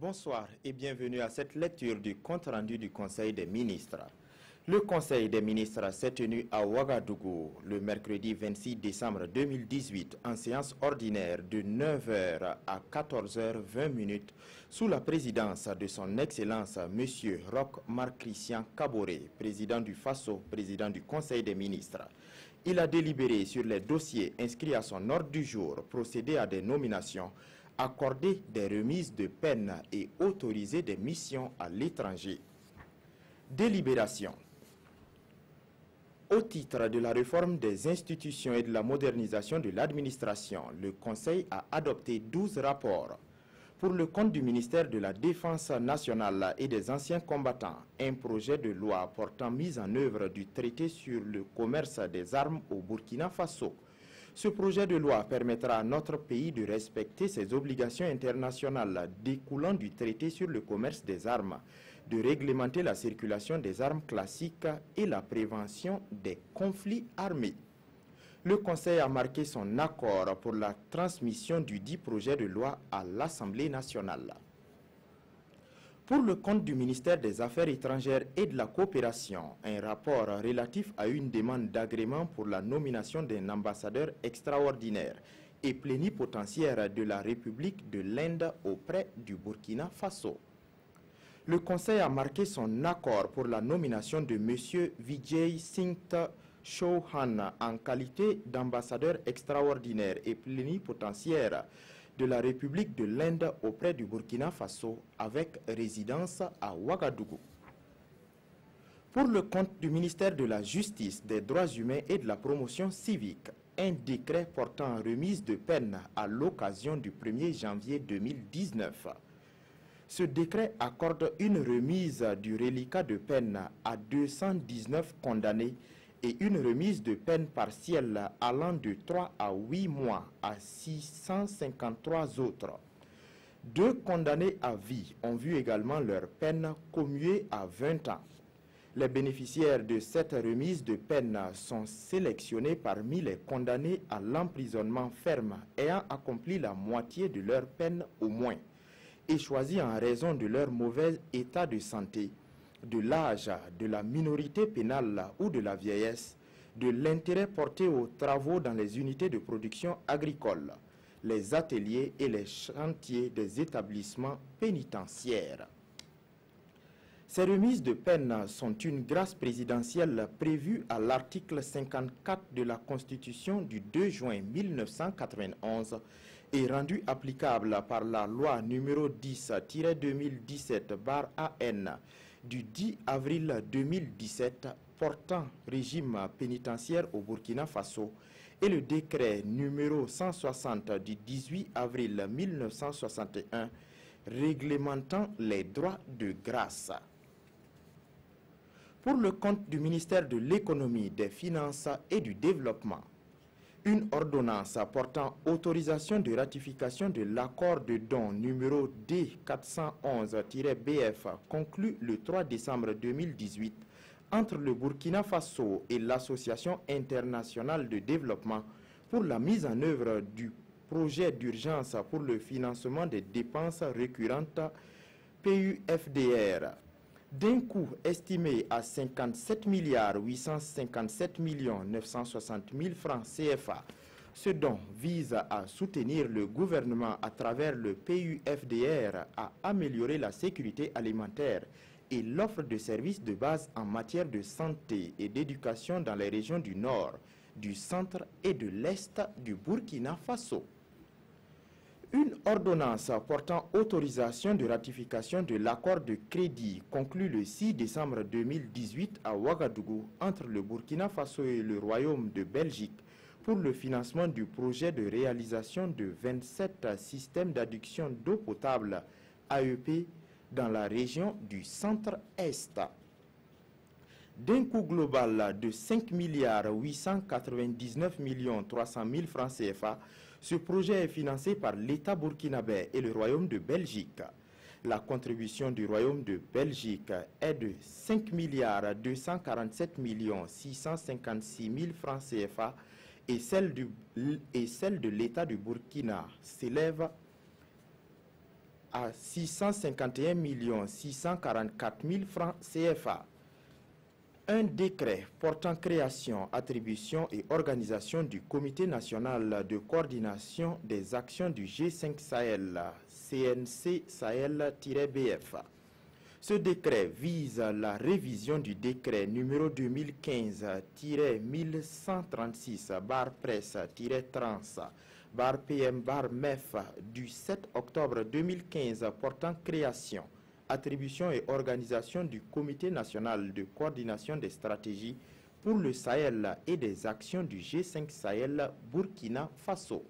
Bonsoir et bienvenue à cette lecture du compte-rendu du Conseil des ministres. Le Conseil des ministres s'est tenu à Ouagadougou le mercredi 26 décembre 2018 en séance ordinaire de 9h à 14h20 sous la présidence de son Excellence M. Roch Marc Christian Kaboré, président du FASO, président du Conseil des ministres. Il a délibéré sur les dossiers inscrits à son ordre du jour, procédé à des nominations, accordé des remises de peine et autorisé des missions à l'étranger. Délibération. Au titre de la réforme des institutions et de la modernisation de l'administration, le Conseil a adopté 12 rapports. Pour le compte du ministère de la Défense nationale et des anciens combattants, un projet de loi portant mise en œuvre du traité sur le commerce des armes au Burkina Faso. Ce projet de loi permettra à notre pays de respecter ses obligations internationales découlant du traité sur le commerce des armes, de réglementer la circulation des armes classiques et la prévention des conflits armés. Le Conseil a marqué son accord pour la transmission du dit projet de loi à l'Assemblée nationale. Pour le compte du ministère des Affaires étrangères et de la coopération, un rapport relatif à une demande d'agrément pour la nomination d'un ambassadeur extraordinaire et plénipotentiaire de la République de l'Inde auprès du Burkina Faso. Le Conseil a marqué son accord pour la nomination de M. Vijay Singh Chauhan en qualité d'ambassadeur extraordinaire et plénipotentiaire de la République de l'Inde auprès du Burkina Faso avec résidence à Ouagadougou. Pour le compte du ministère de la Justice, des Droits humains et de la promotion civique, un décret portant remise de peine à l'occasion du 1er janvier 2019. Ce décret accorde une remise du reliquat de peine à 219 condamnés et une remise de peine partielle allant de 3 à 8 mois à 653 autres. 2 condamnés à vie ont vu également leur peine commuée à 20 ans. Les bénéficiaires de cette remise de peine sont sélectionnés parmi les condamnés à l'emprisonnement ferme ayant accompli la moitié de leur peine au moins et choisis en raison de leur mauvais état de santé, de l'âge, de la minorité pénale ou de la vieillesse, de l'intérêt porté aux travaux dans les unités de production agricole, les ateliers et les chantiers des établissements pénitentiaires. Ces remises de peine sont une grâce présidentielle prévue à l'article 54 de la Constitution du 2 juin 1991 et rendue applicable par la loi numéro 10-2017-AN du 10 avril 2017 portant régime pénitentiaire au Burkina Faso et le décret numéro 160 du 18 avril 1961 réglementant les droits de grâce. Pour le compte du ministère de l'Économie, des Finances et du Développement, une ordonnance portant autorisation de ratification de l'accord de don numéro D411-BF conclu le 3 décembre 2018 entre le Burkina Faso et l'Association internationale de développement pour la mise en œuvre du projet d'urgence pour le financement des dépenses récurrentes PUFDR d'un coût estimé à 57 857 960 000 francs CFA. Ce don vise à soutenir le gouvernement à travers le PUFDR à améliorer la sécurité alimentaire et l'offre de services de base en matière de santé et d'éducation dans les régions du nord, du centre et de l'est du Burkina Faso. Une ordonnance portant autorisation de ratification de l'accord de crédit conclu le 6 décembre 2018 à Ouagadougou entre le Burkina Faso et le Royaume de Belgique pour le financement du projet de réalisation de 27 systèmes d'adduction d'eau potable AEP dans la région du centre-est. D'un coût global de 5 899 300 000 francs CFA, ce projet est financé par l'État burkinabé et le Royaume de Belgique. La contribution du Royaume de Belgique est de 5 247 656 000 francs CFA et celle de l'État du Burkina s'élève à 651 644 000 francs CFA. Un décret portant création, attribution et organisation du Comité national de coordination des actions du G5 Sahel, CNC Sahel-BF. Ce décret vise la révision du décret numéro 2015-1136-presse-trans-PM-MEF du 7 octobre 2015 portant création, attribution et organisation du Comité national de coordination des stratégies pour le Sahel et des actions du G5 Sahel Burkina Faso.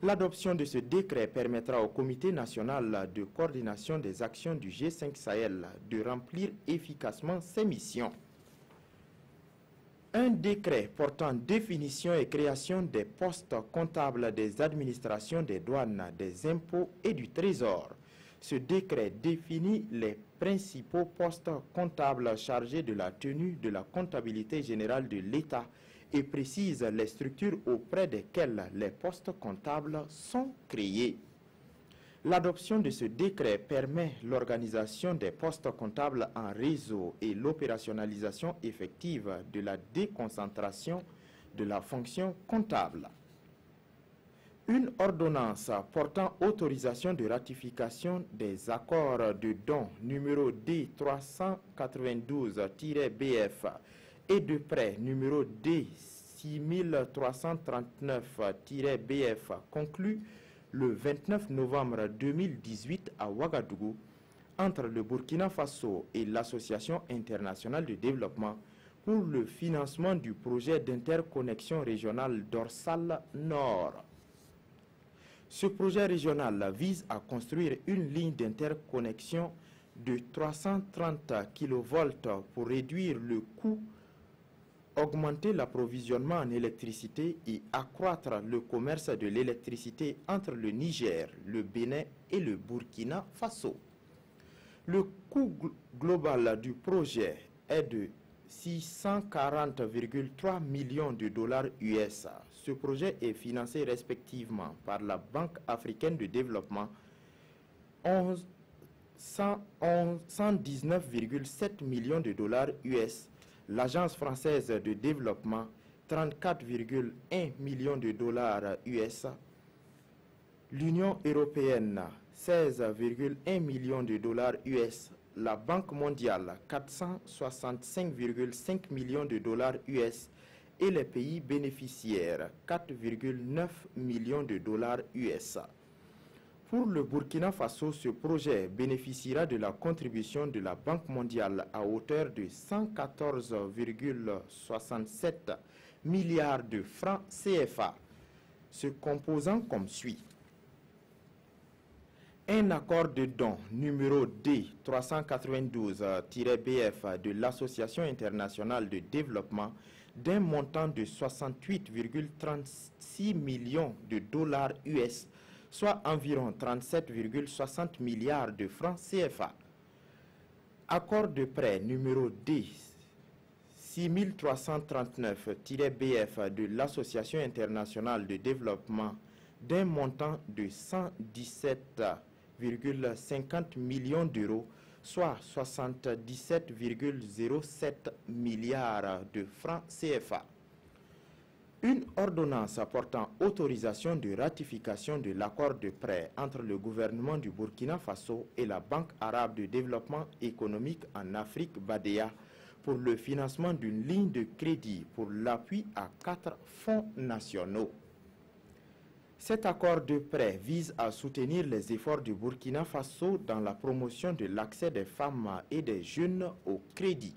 L'adoption de ce décret permettra au Comité national de coordination des actions du G5 Sahel de remplir efficacement ses missions. Un décret portant définition et création des postes comptables des administrations des douanes, des impôts et du Trésor. Ce décret définit les principaux postes comptables chargés de la tenue de la comptabilité générale de l'État et précise les structures auprès desquelles les postes comptables sont créés. L'adoption de ce décret permet l'organisation des postes comptables en réseau et l'opérationnalisation effective de la déconcentration de la fonction comptable. Une ordonnance portant autorisation de ratification des accords de dons numéro D392-BF et de prêt numéro D6339-BF conclu le 29 novembre 2018 à Ouagadougou entre le Burkina Faso et l'Association internationale de développement pour le financement du projet d'interconnexion régionale dorsale Nord. Ce projet régional vise à construire une ligne d'interconnexion de 330 kV pour réduire le coût, augmenter l'approvisionnement en électricité et accroître le commerce de l'électricité entre le Niger, le Bénin et le Burkina Faso. Le coût global du projet est de 640,3 millions de dollars US. Ce projet est financé respectivement par la Banque africaine de développement 119,7 millions de dollars US, l'Agence française de développement 34,1 millions de dollars US, l'Union européenne 16,1 millions de dollars US, la Banque mondiale 465,5 millions de dollars US et les pays bénéficiaires 4,9 millions de dollars US. Pour le Burkina Faso, ce projet bénéficiera de la contribution de la Banque mondiale à hauteur de 114,67 milliards de francs CFA, se composant comme suit. Un accord de don numéro D392-BF de l'Association internationale de développement d'un montant de 68,36 millions de dollars US, soit environ 37,60 milliards de francs CFA. Accord de prêt numéro D 6339-BF de l'Association internationale de développement d'un montant de 117,50 millions d'euros, soit 77,07 milliards de francs CFA. Une ordonnance portant autorisation de ratification de l'accord de prêt entre le gouvernement du Burkina Faso et la Banque arabe de développement économique en Afrique, BADEA, pour le financement d'une ligne de crédit pour l'appui à 4 fonds nationaux. Cet accord de prêt vise à soutenir les efforts du Burkina Faso dans la promotion de l'accès des femmes et des jeunes au crédit.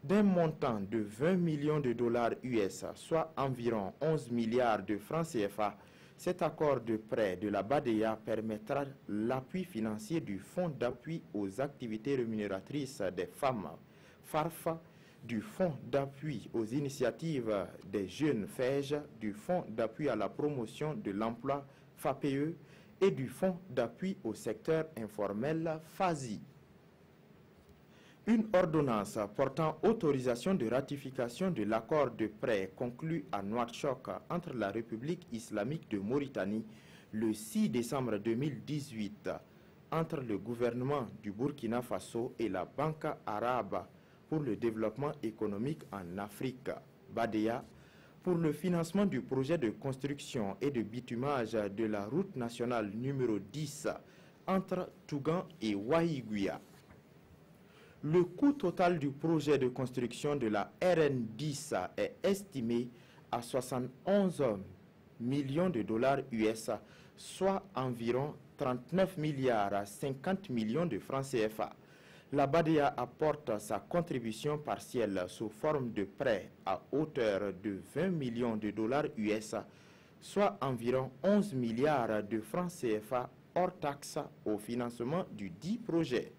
D'un montant de 20 millions de dollars US, soit environ 11 milliards de francs CFA, cet accord de prêt de la BADEA permettra l'appui financier du Fonds d'appui aux activités rémunératrices des femmes, FARFA, du Fonds d'appui aux initiatives des jeunes FEJ, du Fonds d'appui à la promotion de l'emploi FAPE et du Fonds d'appui au secteur informel FASI. Une ordonnance portant autorisation de ratification de l'accord de prêt conclu à Nouakchott entre la République islamique de Mauritanie le 6 décembre 2018 entre le gouvernement du Burkina Faso et la Banque arabe pour le développement économique en Afrique, BADEA, pour le financement du projet de construction et de bitumage de la route nationale numéro 10 entre Tougan et Waïguia. Le coût total du projet de construction de la RN10 est estimé à 71 millions de dollars US, soit environ 39 milliards à 50 millions de francs CFA. La BADEA apporte sa contribution partielle sous forme de prêt à hauteur de 20 millions de dollars US, soit environ 11 milliards de francs CFA hors taxe au financement du dit projet.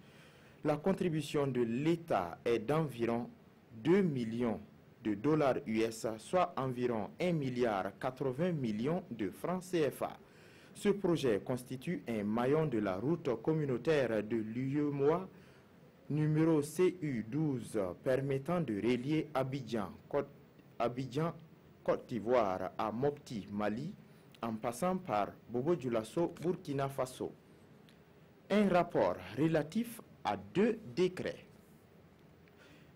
La contribution de l'État est d'environ 2 millions de dollars US, soit environ 1 milliard 80 millions de francs CFA. Ce projet constitue un maillon de la route communautaire de l'UEMOA numéro CU12 permettant de relier Abidjan, Côte d'Ivoire à Mopti, Mali, en passant par Bobo-Dioulasso, Burkina Faso. Un rapport relatif à 2 décrets.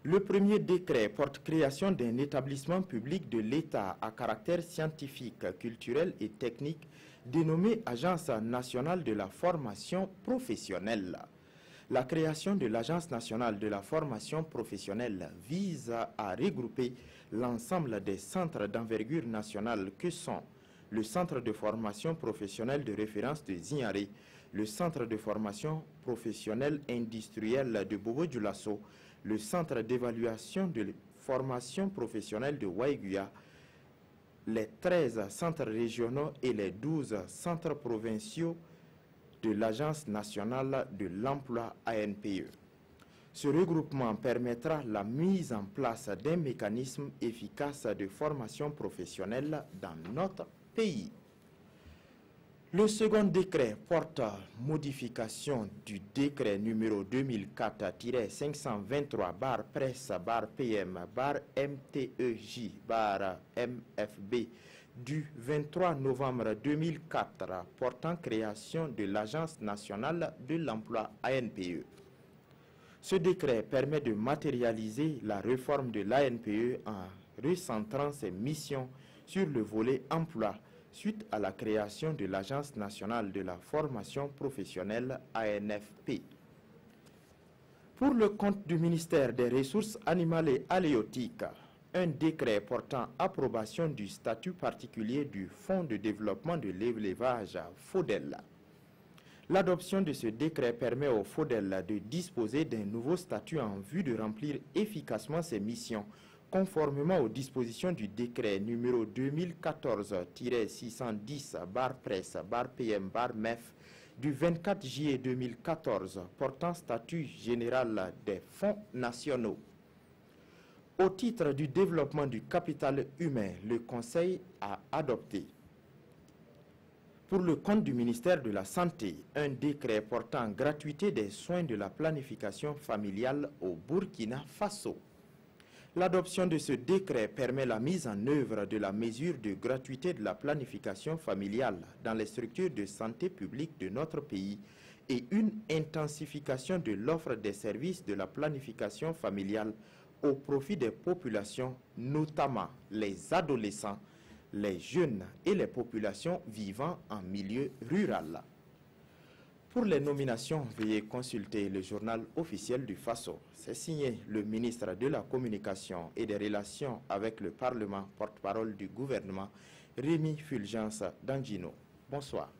Le premier décret porte création d'un établissement public de l'État à caractère scientifique, culturel et technique dénommé Agence nationale de la formation professionnelle. La création de l'Agence nationale de la formation professionnelle vise à regrouper l'ensemble des centres d'envergure nationale que sont le Centre de formation professionnelle de référence de Zignaré, le Centre de formation professionnelle industrielle de Bobo-Dioulasso, le Centre d'évaluation de formation professionnelle de Waïguia, les 13 centres régionaux et les 12 centres provinciaux de l'Agence nationale de l'emploi ANPE. Ce regroupement permettra la mise en place d'un mécanisme efficace de formation professionnelle dans notre pays. Le second décret porte modification du décret numéro 2004-523-PM-PM-MTEJ-MFB du 23 novembre 2004 portant création de l'Agence nationale de l'emploi ANPE. Ce décret permet de matérialiser la réforme de l'ANPE en recentrant ses missions sur le volet emploi suite à la création de l'Agence nationale de la formation professionnelle ANFP. Pour le compte du ministère des Ressources animales et halieutiques, un décret portant approbation du statut particulier du Fonds de développement de l'élevage FODEL. L'adoption de ce décret permet au FODEL de disposer d'un nouveau statut en vue de remplir efficacement ses missions, conformément aux dispositions du décret numéro 2014-610-Presse-PM-MEF du 24 juillet 2014 portant statut général des fonds nationaux. Au titre du développement du capital humain, le Conseil a adopté, pour le compte du ministère de la Santé, un décret portant gratuité des soins de la planification familiale au Burkina Faso. L'adoption de ce décret permet la mise en œuvre de la mesure de gratuité de la planification familiale dans les structures de santé publique de notre pays et une intensification de l'offre des services de la planification familiale au profit des populations, notamment les adolescents, les jeunes et les populations vivant en milieu rural. Pour les nominations, veuillez consulter le journal officiel du Faso. C'est signé le ministre de la Communication et des Relations avec le Parlement, porte-parole du gouvernement, Rémi Fulgence Dangino. Bonsoir.